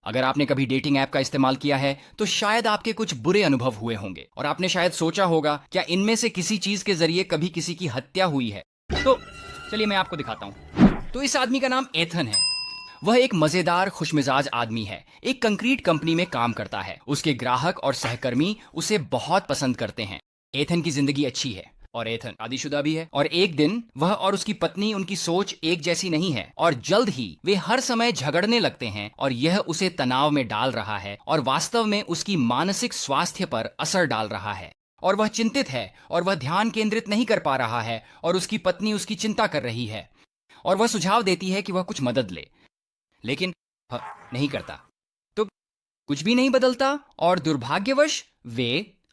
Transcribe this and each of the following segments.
अगर आपने कभी डेटिंग ऐप का इस्तेमाल किया है तो शायद आपके कुछ बुरे अनुभव हुए होंगे और आपने शायद सोचा होगा क्या इनमें से किसी चीज के जरिए कभी किसी की हत्या हुई है। तो चलिए मैं आपको दिखाता हूं। तो इस आदमी का नाम एथन है। वह एक मजेदार खुशमिजाज आदमी है। एक कंक्रीट कंपनी में काम करता है। उसके ग्राहक और सहकर्मी उसे बहुत पसंद करते हैं। एथन की जिंदगी अच्छी है और एथन शादीशुदा भी है। और एक दिन वह और उसकी पत्नी, उनकी सोच एक जैसी नहीं है और जल्द ही वे हर समय झगड़ने लगते हैं और यह उसे तनाव में डाल रहा है और वास्तव में उसकी मानसिक स्वास्थ्य पर असर डाल रहा है। और वह चिंतित है और वह ध्यान केंद्रित नहीं कर पा रहा है और उसकी पत्नी उसकी चिंता कर रही है और वह सुझाव देती है कि वह कुछ मदद ले, लेकिन वह नहीं करता। तो कुछ भी नहीं बदलता और दुर्भाग्यवश वे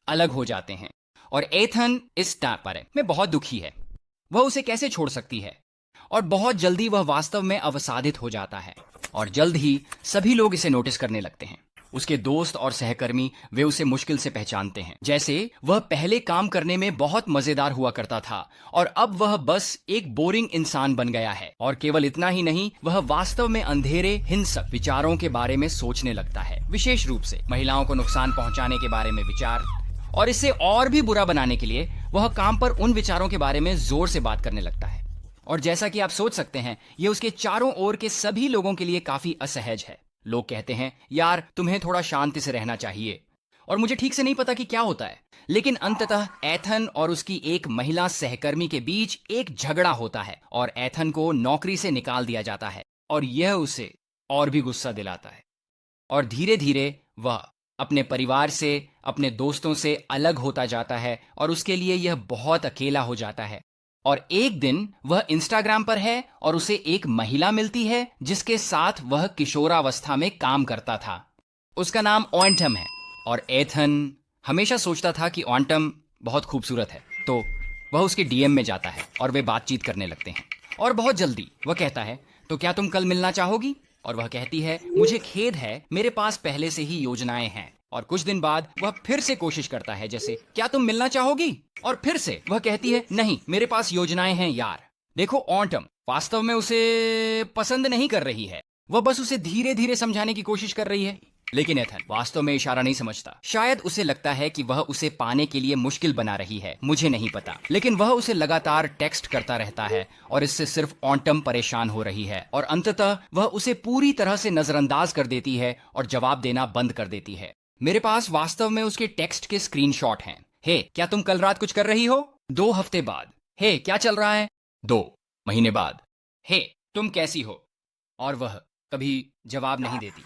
अलग हो जाते हैं। और एथन इस पर है मैं बहुत दुखी है। वह उसे कैसे छोड़ सकती है। और बहुत जल्दी वह वास्तव में अवसादित हो जाता है और जल्द ही सभी लोग इसे नोटिस करने लगते हैं। उसके दोस्त और सहकर्मी वे उसे मुश्किल से पहचानते हैं। जैसे वह पहले काम करने में बहुत मजेदार हुआ करता था और अब वह बस एक बोरिंग इंसान बन गया है। और केवल इतना ही नहीं, वह वास्तव में अंधेरे हिंसक विचारों के बारे में सोचने लगता है, विशेष रूप से महिलाओं को नुकसान पहुंचाने के बारे में विचार। और इसे और भी बुरा बनाने के लिए वह काम पर उन विचारों के बारे में जोर से बात करने लगता है। और जैसा कि आप सोच सकते हैं, यह उसके चारों ओर के सभी लोगों के लिए काफी असहज है। लोग कहते हैं, यार तुम्हें थोड़ा शांति से रहना चाहिए। और मुझे ठीक से नहीं पता कि क्या होता है, लेकिन अंततः एथन और उसकी एक महिला सहकर्मी के बीच एक झगड़ा होता है और एथन को नौकरी से निकाल दिया जाता है। और यह उसे और भी गुस्सा दिलाता है। और धीरे धीरे वह अपने परिवार से, अपने दोस्तों से अलग होता जाता है और उसके लिए यह बहुत अकेला हो जाता है। और एक दिन वह इंस्टाग्राम पर है और उसे एक महिला मिलती है जिसके साथ वह किशोरावस्था में काम करता था। उसका नाम ऑन्टम है और एथन हमेशा सोचता था कि ऑन्टम बहुत खूबसूरत है। तो वह उसके डीएम में जाता है और वे बातचीत करने लगते हैं। और बहुत जल्दी वह कहता है, तो क्या तुम कल मिलना चाहोगी? और वह कहती है, मुझे खेद है, मेरे पास पहले से ही योजनाएं हैं। और कुछ दिन बाद वह फिर से कोशिश करता है, जैसे क्या तुम मिलना चाहोगी? और फिर से वह कहती है, नहीं, मेरे पास योजनाएं हैं यार। देखो, ऑन्टम वास्तव में उसे पसंद नहीं कर रही है। वह बस उसे धीरे धीरे समझाने की कोशिश कर रही है। लेकिन एथन वास्तव में इशारा नहीं समझता। शायद उसे लगता है कि वह उसे पाने के लिए मुश्किल बना रही है, मुझे नहीं पता। लेकिन वह उसे लगातार टेक्स्ट करता रहता है और इससे सिर्फ ऑन्टम परेशान हो रही है। और अंततः वह उसे पूरी तरह से नजरअंदाज कर देती है और जवाब देना बंद कर देती है। मेरे पास वास्तव में उसके टेक्स्ट के स्क्रीनशॉट हैं। हे, क्या तुम कल रात कुछ कर रही हो? 2 हफ्ते बाद। हे, क्या चल रहा है? 2 महीने बाद। हे, तुम कैसी हो? और वह कभी जवाब नहीं देती।